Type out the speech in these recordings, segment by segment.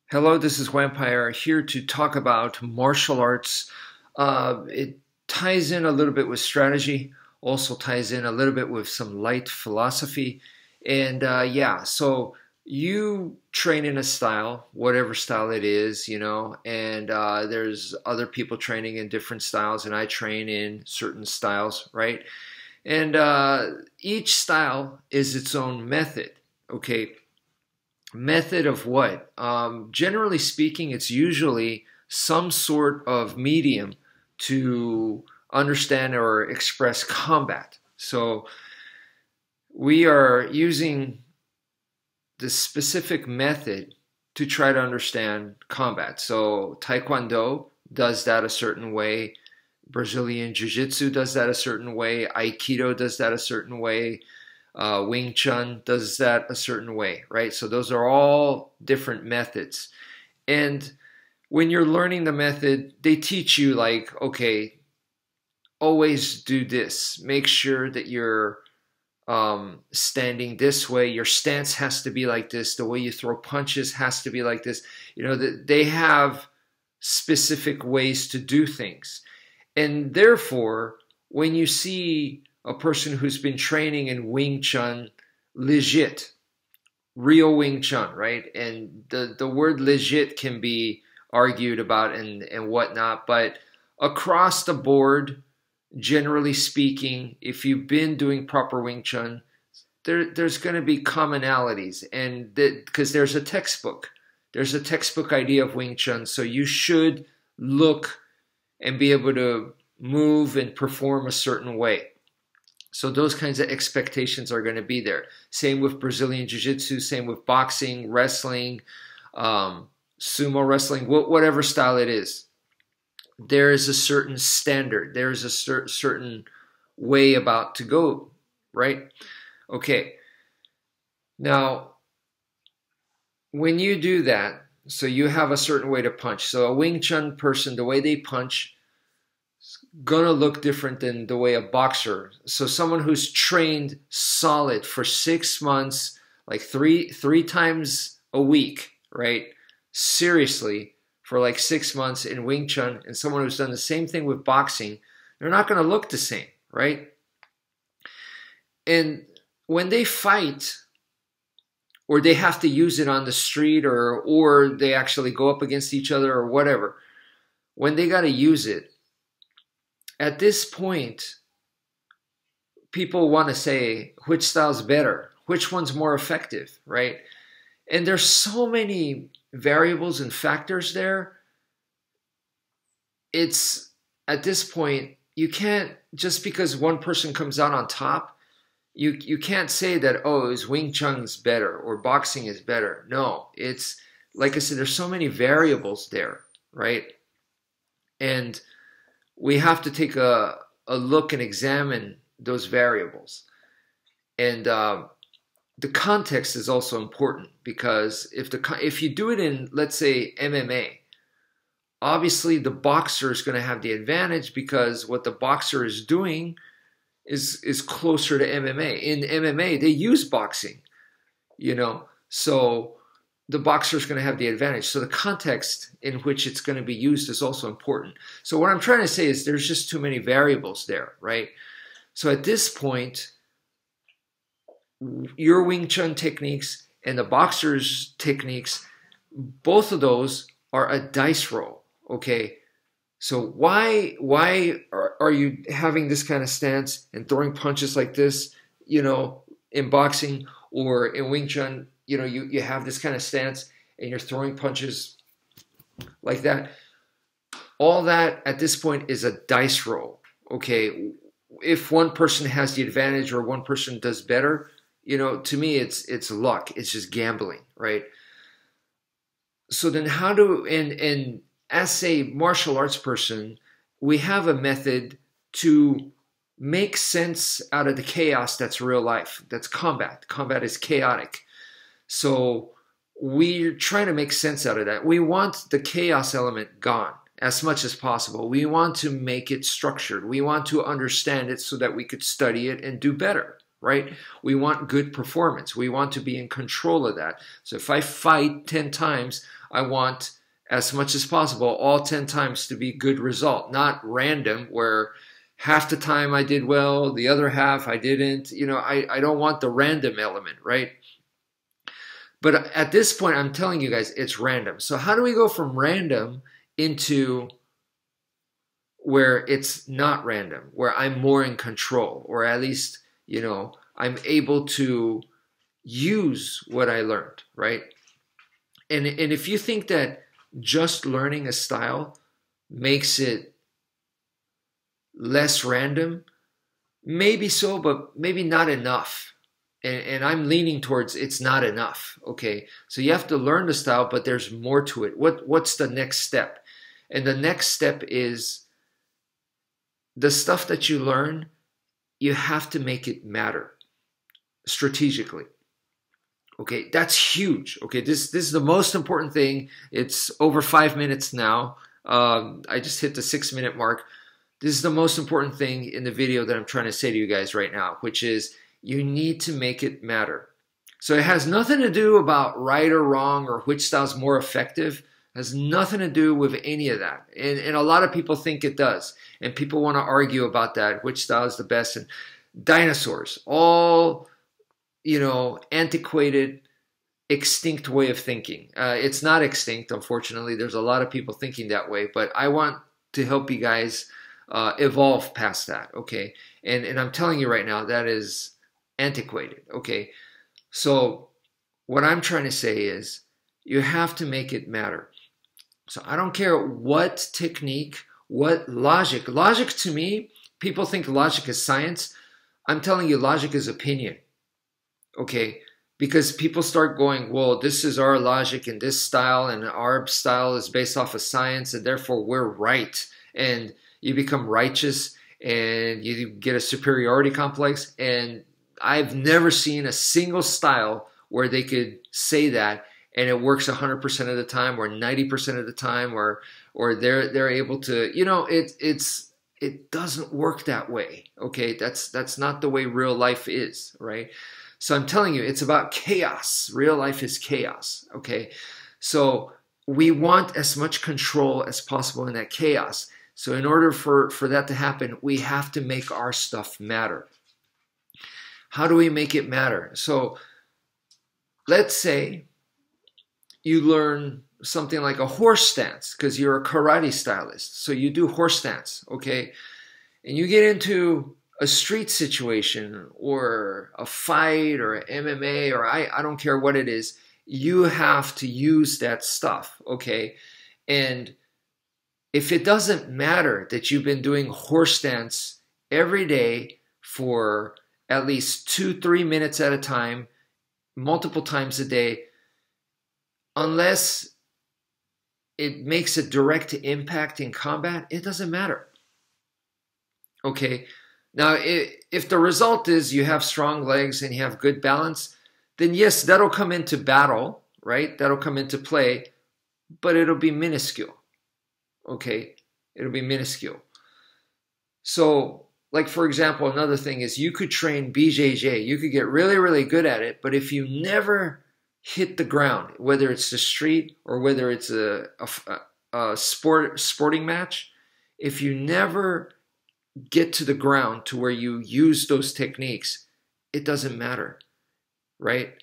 Hello, this is wmpyr here to talk about martial arts. It ties in a little bit with strategy, also ties in a little bit with some light philosophy. And yeah, so you train in a style, whatever style it is, and there's other people training in different styles, and I train in certain styles, right? And each style is its own method, okay? Method of what? Generally speaking, it's usually some sort of medium to understand or express combat. So we are using the specific method to try to understand combat. So Taekwondo does that a certain way. Brazilian Jiu-Jitsu does that a certain way. Aikido does that a certain way. Wing Chun does that a certain way, right? So those are all different methods. And when you're learning the method, they teach you like, okay, always do this. Make sure that you're standing this way. Your stance has to be like this. The way you throw punches has to be like this. They have specific ways to do things. And therefore, when you see a person who's been training in Wing Chun, legit, real Wing Chun, right? And the word legit can be argued about and whatnot, but across the board, generally speaking, if you've been doing proper Wing Chun, there's going to be commonalities, and because there's a textbook idea of Wing Chun, so you should look and be able to move and perform a certain way. So those kinds of expectations are going to be there. Same with Brazilian Jiu-Jitsu, same with boxing, wrestling, sumo wrestling, whatever style it is. There is a certain standard. There is a certain way about to go, right? Okay. Now, when you do that, so you have a certain way to punch. So a Wing Chun person, the way they punch, gonna look different than the way a boxer. So someone who's trained solid for 6 months, like three times a week, right? Seriously, for like 6 months in Wing Chun, and someone who's done the same thing with boxing, they're not gonna look the same, right? And when they fight, or they have to use it on the street, or they actually go up against each other or whatever, when they gotta use it, at this point, people want to say, which style's better? Which one's more effective, right? And there's so many variables and factors there. It's, at this point, you can't, just because one person comes out on top, you can't say that, oh, is Wing Chun's better or boxing is better. No, it's, like I said, there's so many variables there, right? And we have to take a look and examine those variables. And the context is also important, because if you do it in, let's say, MMA, obviously the boxer is going to have the advantage, because what the boxer is doing is closer to MMA. In MMA, they use boxing, so the boxer is going to have the advantage. So the context in which it's going to be used is also important. So what I'm trying to say is there's just too many variables there, right? So at this point, your Wing Chun techniques and the boxer's techniques, both of those are a dice roll, okay? So why are you having this kind of stance and throwing punches like this, in boxing, or in Wing Chun? You have this kind of stance and you're throwing punches like that. All that at this point is a dice roll, okay? If one person has the advantage or one person does better, to me it's luck. It's just gambling, right? So then and as a martial arts person, we have a method to make sense out of the chaos that's real life. That's combat. Combat is chaotic. So we're trying to make sense out of that. We want the chaos element gone as much as possible. We want to make it structured. We want to understand it so that we could study it and do better, right? We want good performance. We want to be in control of that. So if I fight 10 times, I want as much as possible, all 10 times to be good result, not random where half the time I did well, the other half I didn't. You know, I don't want the random element, right? But at this point, I'm telling you guys, it's random. So how do we go from random into where it's not random, where I'm more in control, or at least, you know, I'm able to use what I learned, right? And if you think that just learning a style makes it less random, maybe so, but maybe not enough. And I'm leaning towards it's not enough, okay? So you have to learn the style, but there's more to it. What's the next step? And the next step is the stuff that you learn, you have to make it matter strategically. Okay, that's huge. Okay, this is the most important thing. It's over 5 minutes now. I just hit the 6-minute mark. This is the most important thing in the video that I'm trying to say to you guys right now, which is you need to make it matter. So it has nothing to do about right or wrong or which style is more effective. It has nothing to do with any of that. And a lot of people think it does. And people want to argue about that, which style is the best. And dinosaurs, all, you know, antiquated, extinct way of thinking. It's not extinct, unfortunately. There's a lot of people thinking that way, but I want to help you guys evolve past that, okay? And I'm telling you right now, that is antiquated, okay? So what I'm trying to say is you have to make it matter. So I don't care what technique, what logic. Logic to me, people think logic is science. I'm telling you, logic is opinion. Okay, because people start going, well, this is our logic in this style, and our style is based off of science, and therefore we're right. And you become righteous, and you get a superiority complex. And I've never seen a single style where they could say that, and it works 100% of the time, or 90% of the time, or they're able to, you know, it doesn't work that way. Okay, that's not the way real life is, right? So I'm telling you, it's about chaos. Real life is chaos, okay? So we want as much control as possible in that chaos. So in order for that to happen, we have to make our stuff matter. How do we make it matter? So let's say you learn something like a horse stance because you're a karate stylist. So you do horse stance, okay? And you get into a street situation or a fight or MMA or I don't care what it is, you have to use that stuff, okay? And if it doesn't matter that you've been doing horse stance every day for at least 2-3 minutes at a time, multiple times a day, unless it makes a direct impact in combat, it doesn't matter, okay? Now, if the result is you have strong legs and you have good balance, then yes, that'll come into battle, right? That'll come into play, but it'll be minuscule, okay? It'll be minuscule. So, like for example, another thing is you could train BJJ. You could get really, really good at it, but if you never hit the ground, whether it's the street or whether it's a sporting match, if you never get to the ground to where you use those techniques, it doesn't matter, right?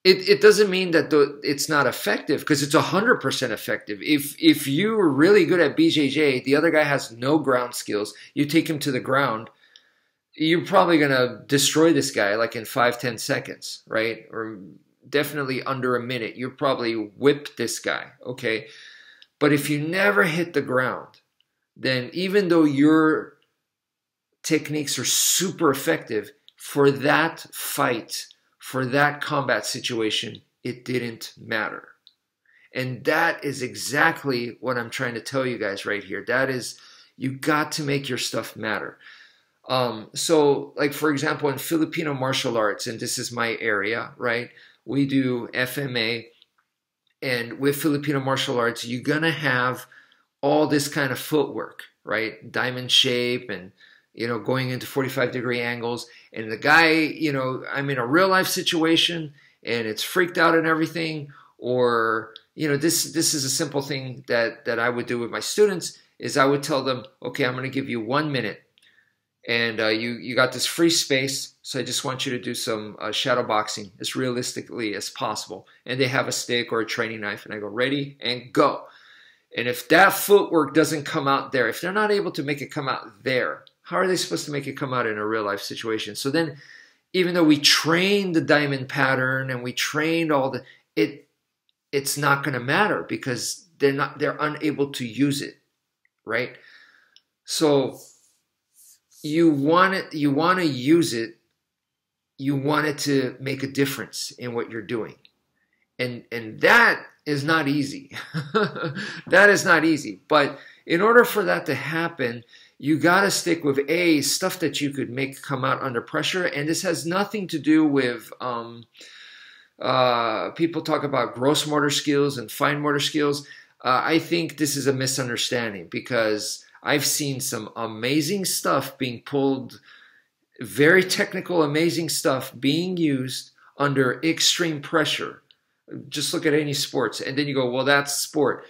It doesn't mean that it's not effective, because it's 100% effective. If you're really good at BJJ, the other guy has no ground skills, you take him to the ground, you're probably going to destroy this guy like in 5-10 seconds, right? Or definitely under a minute. You probably whip this guy, okay? But if you never hit the ground, then even though your techniques are super effective, for that fight, for that combat situation, it didn't matter. And that is exactly what I'm trying to tell you guys right here. That is, you got to make your stuff matter. So like for example, in Filipino martial arts, and this is my area, right? We do FMA, and with Filipino martial arts, you're gonna have all this kind of footwork, right? Diamond shape and, going into 45-degree angles. And the guy, I'm in a real life situation and it's freaked out and everything. Or, this is a simple thing that I would do with my students is I would tell them, okay, I'm going to give you 1 minute. And you got this free space, so I just want you to do some shadow boxing as realistically as possible. And they have a stick or a training knife, and I go, ready, and go. And if that footwork doesn't come out there, if they're not able to make it come out there, how are they supposed to make it come out in a real life situation? So then, even though we trained the diamond pattern and we trained all it's not going to matter because they're unable to use it, right? So you want to use it, you want it to make a difference in what you're doing. And that is not easy. That is not easy. But in order for that to happen, you got to stick with stuff that you could make come out under pressure. And this has nothing to do with people talk about gross motor skills and fine motor skills. I think this is a misunderstanding because I've seen some amazing stuff being pulled, very technical, amazing stuff being used under extreme pressure. Just look at any sports. And then you go, well, that's sport.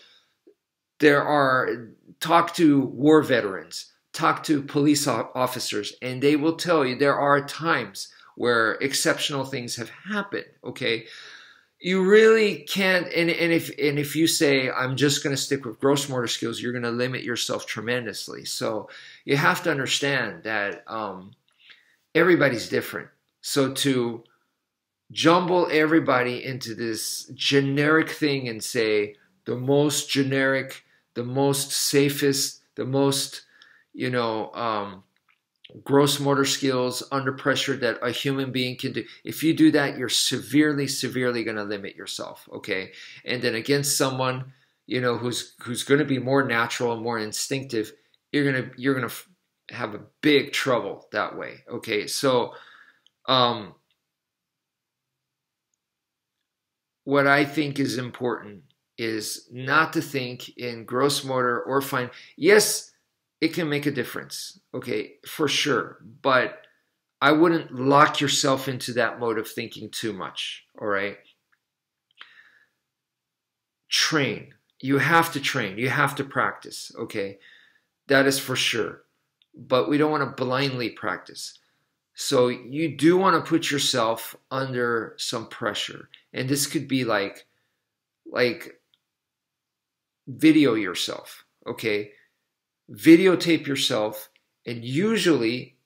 Talk to war veterans, talk to police officers, and they will tell you there are times where exceptional things have happened, okay? You really can't, and if you say, I'm just going to stick with gross motor skills, you're going to limit yourself tremendously. So you have to understand that everybody's different. So to jumble everybody into this generic thing and say the most generic, the most safest, the most, gross motor skills under pressure that a human being can do. If you do that, you're severely, severely going to limit yourself, okay? And then against someone, who's going to be more natural and more instinctive, you're going to have a big trouble that way, okay? So what I think is important is not to think in gross motor or fine. Yes, it can make a difference, okay, for sure. But I wouldn't lock yourself into that mode of thinking too much, all right? Train. You have to train. You have to practice, okay? That is for sure. But we don't want to blindly practice. So you do want to put yourself under some pressure. And this could be like video yourself, okay? Videotape yourself, and usually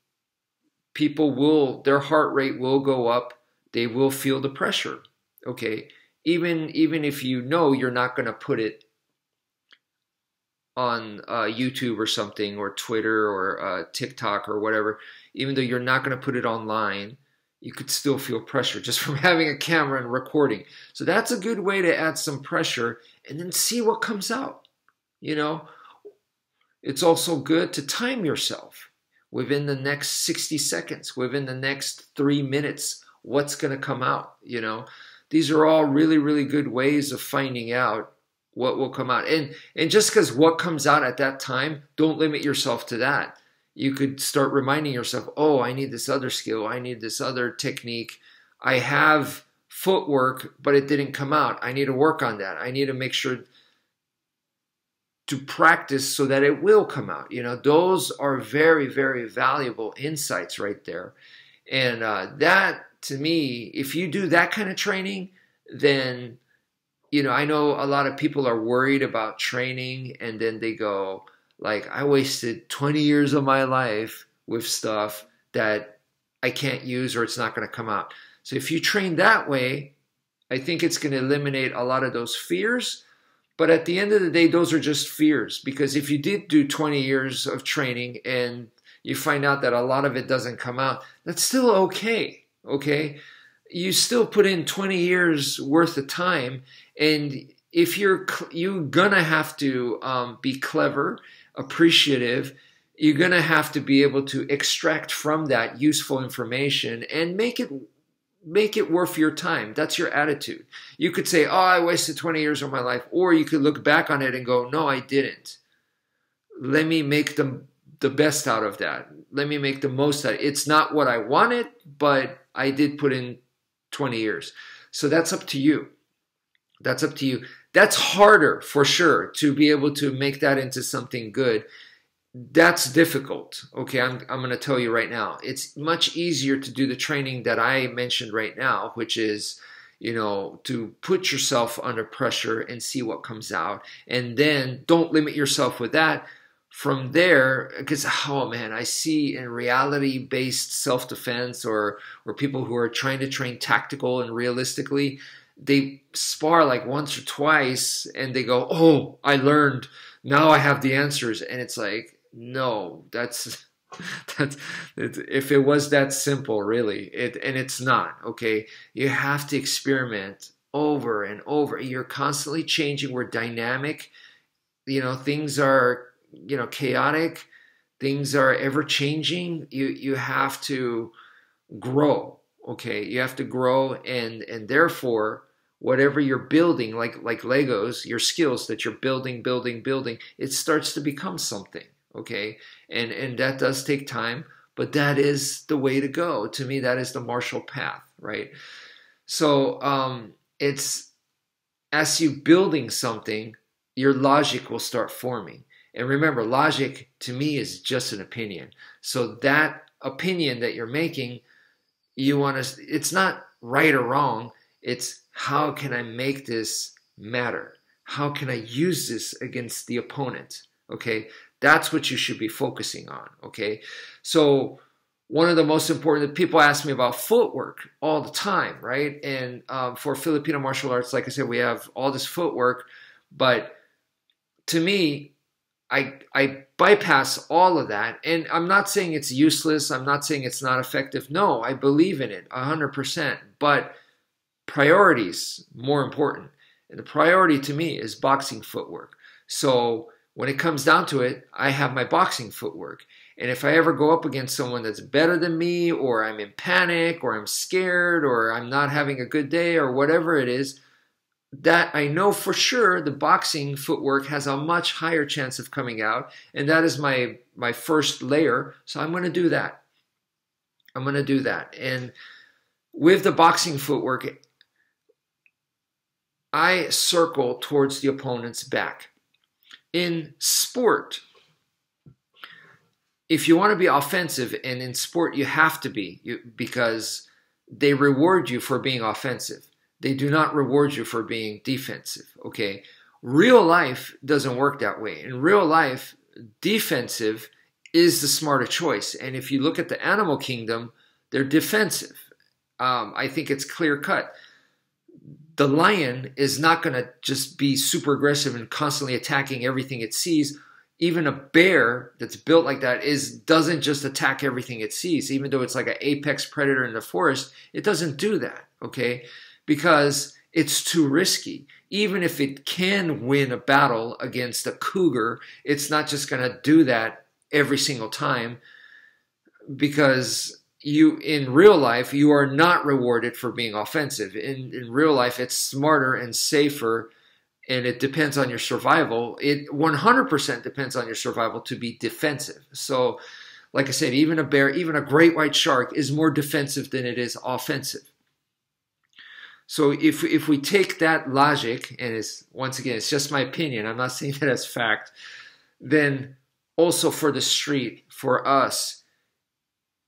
their heart rate will go up. They will feel the pressure, okay? Even if you're not going to put it on YouTube or something, or Twitter or TikTok or whatever, even though you're not going to put it online, you could still feel pressure just from having a camera and recording. So that's a good way to add some pressure and then see what comes out, It's also good to time yourself within the next 60 seconds, within the next 3 minutes, what's going to come out, These are all really, really good ways of finding out what will come out. And just because what comes out at that time, don't limit yourself to that. You could start reminding yourself, oh, I need this other skill. I need this other technique. I have footwork, but it didn't come out. I need to work on that. I need to make sure to practice so that it will come out. Those are very, very valuable insights right there. And that, to me, if you do that kind of training, then, I know a lot of people are worried about training, and then they go, I wasted 20 years of my life with stuff that I can't use or it's not going to come out. So if you train that way, I think it's going to eliminate a lot of those fears. But at the end of the day, those are just fears, because if you did do 20 years of training and you find out that a lot of it doesn't come out, that's still okay, okay? You still put in 20 years worth of time, and if you're gonna have to be clever, appreciative, you're gonna have to be able to extract from that useful information and make it worth your time. That's your attitude. You could say, oh, I wasted 20 years of my life. Or you could look back on it and go, no, I didn't. Let me make the the best out of that. Let me make the most out of it. It's not what I wanted, but I did put in 20 years. So that's up to you. That's up to you. That's harder for sure to be able to make that into something good. That's difficult. Okay, I'm going to tell you right now. It's much easier to do the training that I mentioned right now, which is, you know, to put yourself under pressure and see what comes out. And then don't limit yourself with that. From there, because, oh man, I see in reality-based self-defense or people who are trying to train tactical and realistically, they spar like once or twice and they go, oh, I learned, now I have the answers. And it's like, no, that's if it was that simple, really, and it's not, okay? You have to experiment over and over. You're constantly changing. We're dynamic. You know, things are, you know, chaotic. Things are ever changing. You have to grow, okay? You have to grow, and therefore, whatever you're building, like Legos, your skills that you're building, it starts to become something, okay? And that does take time, but that is the way to go. To me, that is the martial path, right? So it's as you building something, your logic will start forming. And remember, logic to me is just an opinion. So that opinion that you're making, you want to, it's not right or wrong. It's how can I make this matter? How can I use this against the opponent? Okay, that's what you should be focusing on. Okay, so one of the most important, people ask me about footwork all the time, right? And for Filipino martial arts, like I said, we have all this footwork, but to me, I bypass all of that. And I'm not saying it's useless. I'm not saying it's not effective. No, I believe in it 100%. But priorities more important. And the priority to me is boxing footwork. So when it comes down to it, I have my boxing footwork. And if I ever go up against someone that's better than me, or I'm in panic, or I'm scared, or I'm not having a good day, or whatever it is, that I know for sure the boxing footwork has a much higher chance of coming out. And that is my first layer. So I'm going to do that. I'm going to do that. And with the boxing footwork, I circle towards the opponent's back. In sport, if you want to be offensive, and in sport you have to be, because they reward you for being offensive. They do not reward you for being defensive, okay? Real life doesn't work that way. In real life, defensive is the smarter choice. And if you look at the animal kingdom, they're defensive. I think it's clear cut. The lion is not going to just be super aggressive and constantly attacking everything it sees. Even a bear that's built like that doesn't just attack everything it sees. Even though it's like an apex predator in the forest, it doesn't do that, okay? Because it's too risky. Even if it can win a battle against a cougar, it's not just going to do that every single time, because in real life, you are not rewarded for being offensive. In real life, it's smarter and safer, and it depends on your survival. It 100% depends on your survival to be defensive. So, like I said, even a bear, even a great white shark is more defensive than it is offensive. So if we take that logic, and once again, it's just my opinion, I'm not saying that as fact, then also for the street, for us,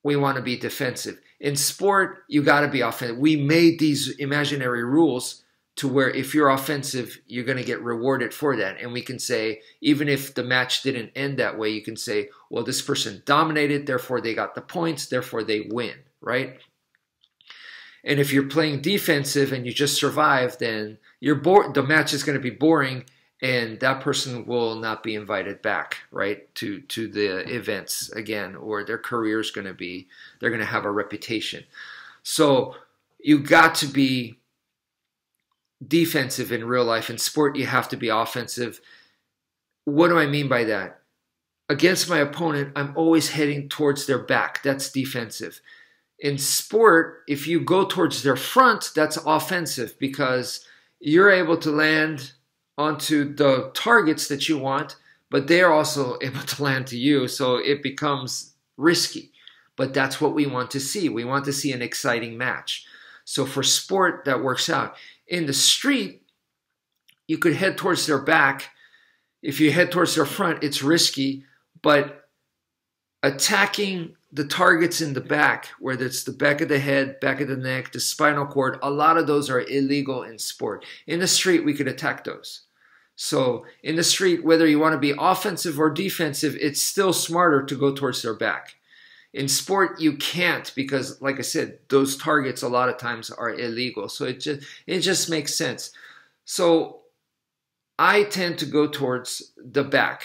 we want to be defensive. In sport, you got to be offensive. We made these imaginary rules to where if you're offensive, you're going to get rewarded for that. And we can say, even if the match didn't end that way, you can say, well, this person dominated, therefore they got the points, therefore they win, right? And if you're playing defensive and you just survive, then the match is going to be boring, and that person will not be invited back, right, to the events again, or their career is going to be, they're going to have a reputation. So you got to be defensive in real life. In sport, you have to be offensive. What do I mean by that? Against my opponent, I'm always heading towards their back. That's defensive. In sport, if you go towards their front, that's offensive, because you're able to land onto the targets that you want, but they're also able to land to you, so it becomes risky. But that's what we want to see. We want to see an exciting match. So for sport, that works out. In the street, you could head towards their back. If you head towards their front, it's risky, but attacking the targets in the back, whether it's the back of the head, back of the neck, the spinal cord, a lot of those are illegal in sport. In the street, we could attack those. So in the street, whether you want to be offensive or defensive, it's still smarter to go towards their back. In sport, you can't because, like I said, those targets a lot of times are illegal. So it just makes sense. So I tend to go towards the back,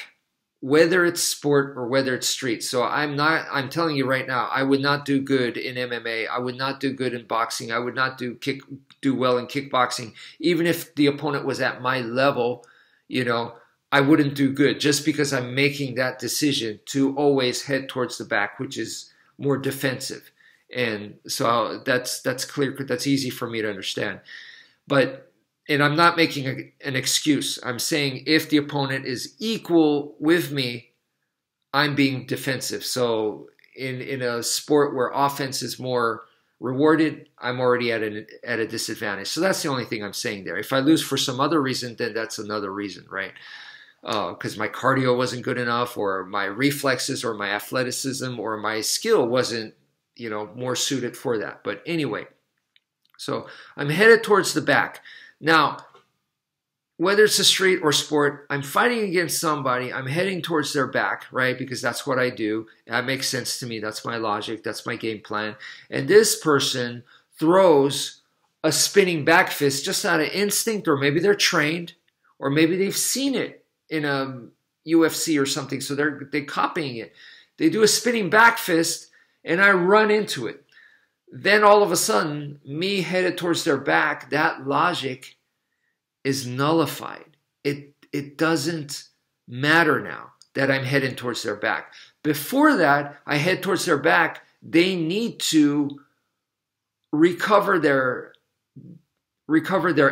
whether it's sport or whether it's street. So I'm telling you right now, I would not do good in MMA. I would not do good in boxing. I would not do well in kickboxing. Even if the opponent was at my level, you know, I wouldn't do good just because I'm making that decision to always head towards the back, which is more defensive. And so that's clear. That's easy for me to understand. And I'm not making an excuse. I'm saying if the opponent is equal with me, I'm being defensive. So in a sport where offense is more rewarded, I'm already at a disadvantage. So that's the only thing I'm saying there. If I lose for some other reason, then that's another reason, right? Because my cardio wasn't good enough, or my reflexes, or my athleticism, or my skill wasn't, you know, more suited for that. But anyway, so I'm headed towards the back. Now, whether it's a street or sport, I'm fighting against somebody, I'm heading towards their back, right? Because that's what I do. That makes sense to me. That's my logic. That's my game plan. And this person throws a spinning back fist just out of instinct, or maybe they're trained, or maybe they've seen it in a UFC or something, so they're copying it. They do a spinning back fist, and I run into it. Then all of a sudden, me headed towards their back, that logic is nullified. It doesn't matter now that I'm heading towards their back. Before that, I head towards their back, they need to recover their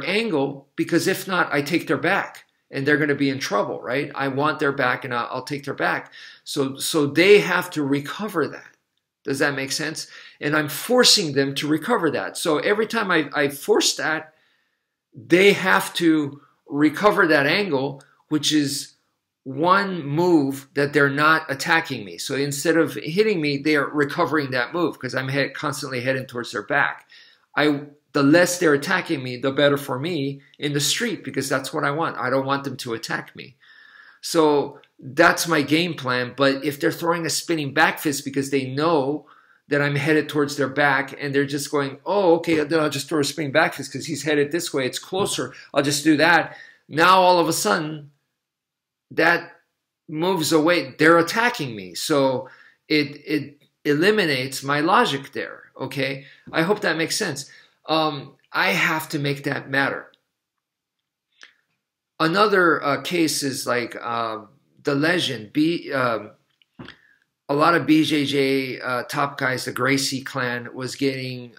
angle, because if not, I take their back. And they're going to be in trouble, right? I want their back, and I'll take their back. So they have to recover that. Does that make sense? And I'm forcing them to recover that. So every time I force that, they have to recover that angle, which is one move that they're not attacking me. So instead of hitting me, they are recovering that move because I'm constantly heading towards their back. The less they're attacking me, the better for me in the street, because that's what I want. I don't want them to attack me. So that's my game plan. But if they're throwing a spinning back fist because they know that I'm headed towards their back, and they're just going, oh, okay, then I'll just throw a spinning back fist because he's headed this way. It's closer. I'll just do that. Now all of a sudden, that moves away. They're attacking me. So it eliminates my logic there. Okay? I hope that makes sense. I have to make that matter. Another case is like the legend. A lot of BJJ top guys, the Gracie clan, was getting...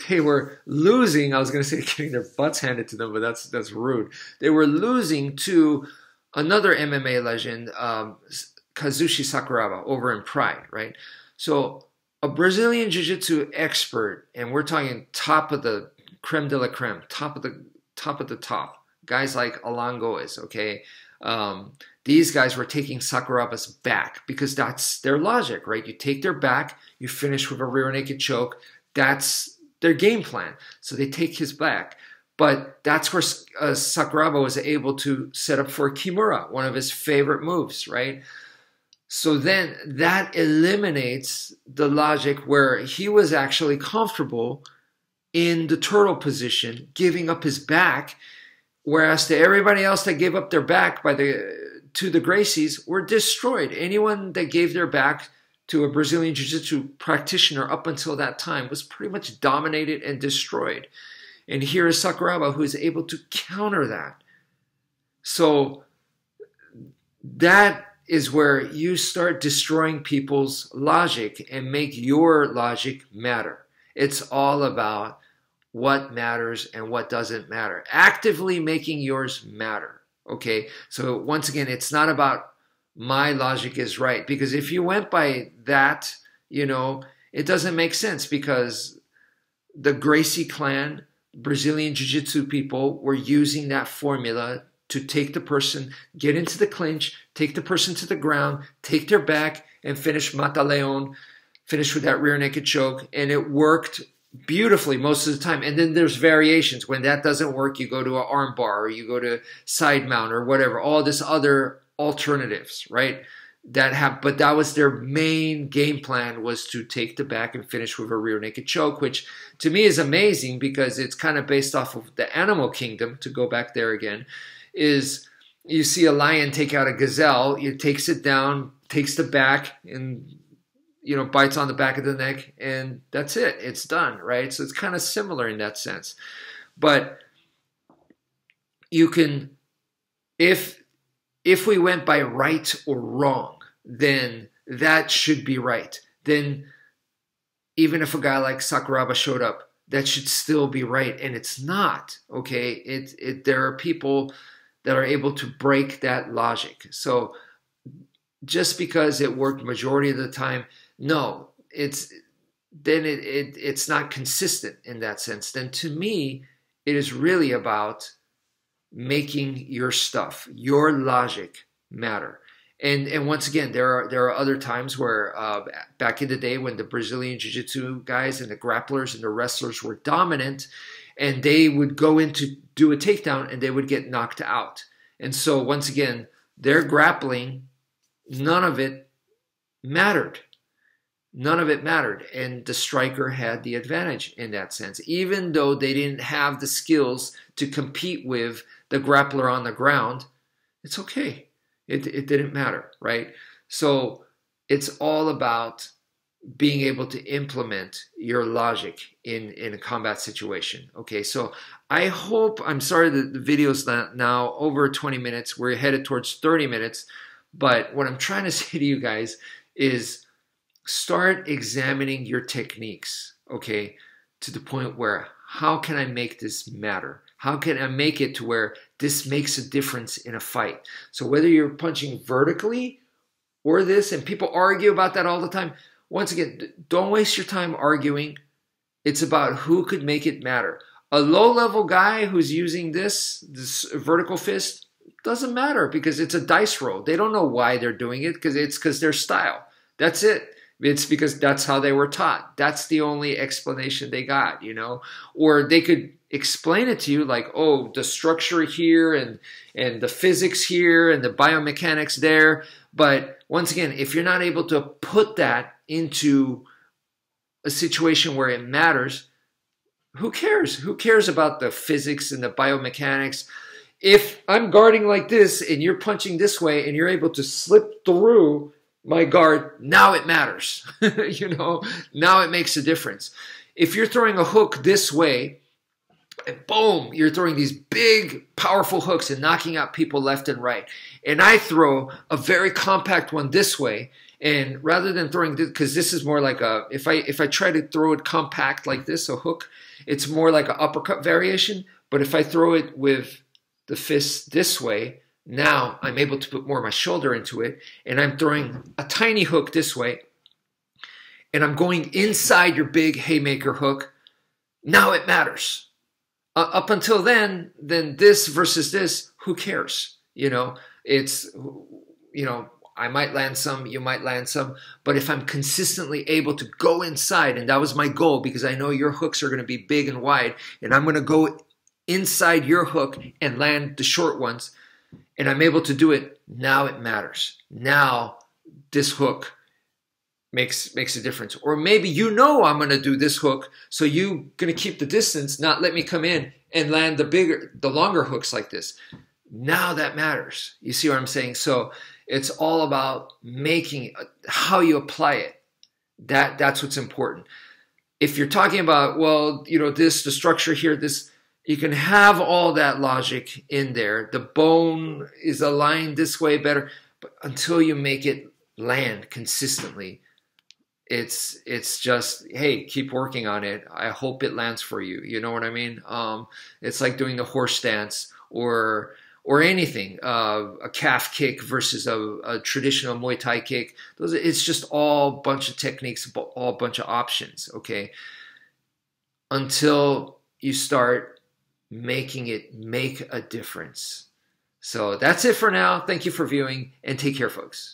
they were losing. I was going to say getting their butts handed to them, but that's rude. They were losing to another MMA legend, Kazushi Sakuraba, over in Pride, right? So a Brazilian Jiu-Jitsu expert, and we're talking top of the creme de la creme, top of the top, guys like Alan Goes, okay? These guys were taking Sakuraba's back because that's their logic, right? You take their back, you finish with a rear naked choke. That's their game plan. So they take his back. But that's where Sakuraba was able to set up for Kimura, one of his favorite moves, right? So then that eliminates the logic where he was actually comfortable in the turtle position, giving up his back, whereas to everybody else that gave up their back to the Gracies were destroyed. Anyone that gave their back to a Brazilian Jiu-Jitsu practitioner up until that time was pretty much dominated and destroyed. And here is Sakuraba, who is able to counter that. So that is where you start destroying people's logic and make your logic matter. It's all about what matters and what doesn't matter. Actively making yours matter. Okay, so once again, it's not about my logic is right, because if you went by that, it doesn't make sense, because the Gracie clan, Brazilian Jiu-Jitsu people, were using that formula to take the person, get into the clinch, take the person to the ground, take their back, and finish Mata-Leon, finish with that rear naked choke, and it worked beautifully most of the time. And then there's variations. When that doesn't work, you go to an arm bar, or you go to side mount, or whatever, all this other alternatives, right? But that was their main game plan, was to take the back and finish with a rear naked choke, which to me is amazing, because it's kind of based off of the animal kingdom, to go back there again, is you see a lion take out a gazelle, it takes it down, takes the back, and bites on the back of the neck, and that's it. It's done, right? So it's kind of similar in that sense. But you can, if we went by right or wrong, then that should be right. Then even if a guy like Sakuraba showed up, that should still be right, and it's not, okay? There are people that are able to break that logic. So just because it worked majority of the time, no, it's not consistent in that sense. Then to me, it is really about making your stuff, your logic matter. And once again, there are other times where back in the day, when the Brazilian Jiu-Jitsu guys and the grapplers and the wrestlers were dominant, and they would go in to do a takedown and they would get knocked out. And so once again, their grappling, none of it mattered. None of it mattered. And the striker had the advantage in that sense, even though they didn't have the skills to compete with the grappler on the ground. It's okay. It didn't matter, right? So it's all about being able to implement your logic in a combat situation. Okay, so I hope, I'm sorry that the video's now over 20 minutes. We're headed towards 30 minutes. But what I'm trying to say to you guys is start examining your techniques, okay, to the point where, how can I make this matter? How can I make it to where this makes a difference in a fight? So whether you're punching vertically or this, and people argue about that all the time, once again, don't waste your time arguing. It's about who could make it matter. A low-level guy who's using this vertical fist, doesn't matter, because it's a dice roll. They don't know why they're doing it, because it's their style. That's it. It's because that's how they were taught. That's the only explanation they got, Or they could explain it to you like, oh, the structure here and the physics here and the biomechanics there. But once again, if you're not able to put that into a situation where it matters, who cares? Who cares about the physics and the biomechanics? If I'm guarding like this and you're punching this way and you're able to slip through my guard, now it matters. Now it makes a difference. If you're throwing a hook this way, and boom, you're throwing these big, powerful hooks and knocking out people left and right. And I throw a very compact one this way, and rather than throwing this, because this is more like if I try to throw it compact like this, a hook, it's more like an uppercut variation. But if I throw it with the fist this way, now I'm able to put more of my shoulder into it, and I'm throwing a tiny hook this way, and I'm going inside your big haymaker hook. Now it matters. Up until then this versus this, who cares? It's, I might land some, you might land some, but if I'm consistently able to go inside, and that was my goal, because I know your hooks are going to be big and wide, and I'm going to go inside your hook and land the short ones, and I'm able to do it, now it matters. Now this hook makes a difference. Or maybe I'm going to do this hook, so you're going to keep the distance, not let me come in and land the longer hooks like this. Now that matters. You see what I'm saying? So it's all about making how you apply it. That's what's important. If you're talking about, the structure here, this, you can have all that logic in there. The bone is aligned this way better, but until you make it land consistently, it's just, hey, keep working on it. I hope it lands for you. You know what I mean? It's like doing the horse stance or anything, a calf kick versus a traditional Muay Thai kick. It's just all bunch of techniques, all bunch of options. Okay, until you start making it make a difference. So that's it for now. Thank you for viewing, and take care, folks.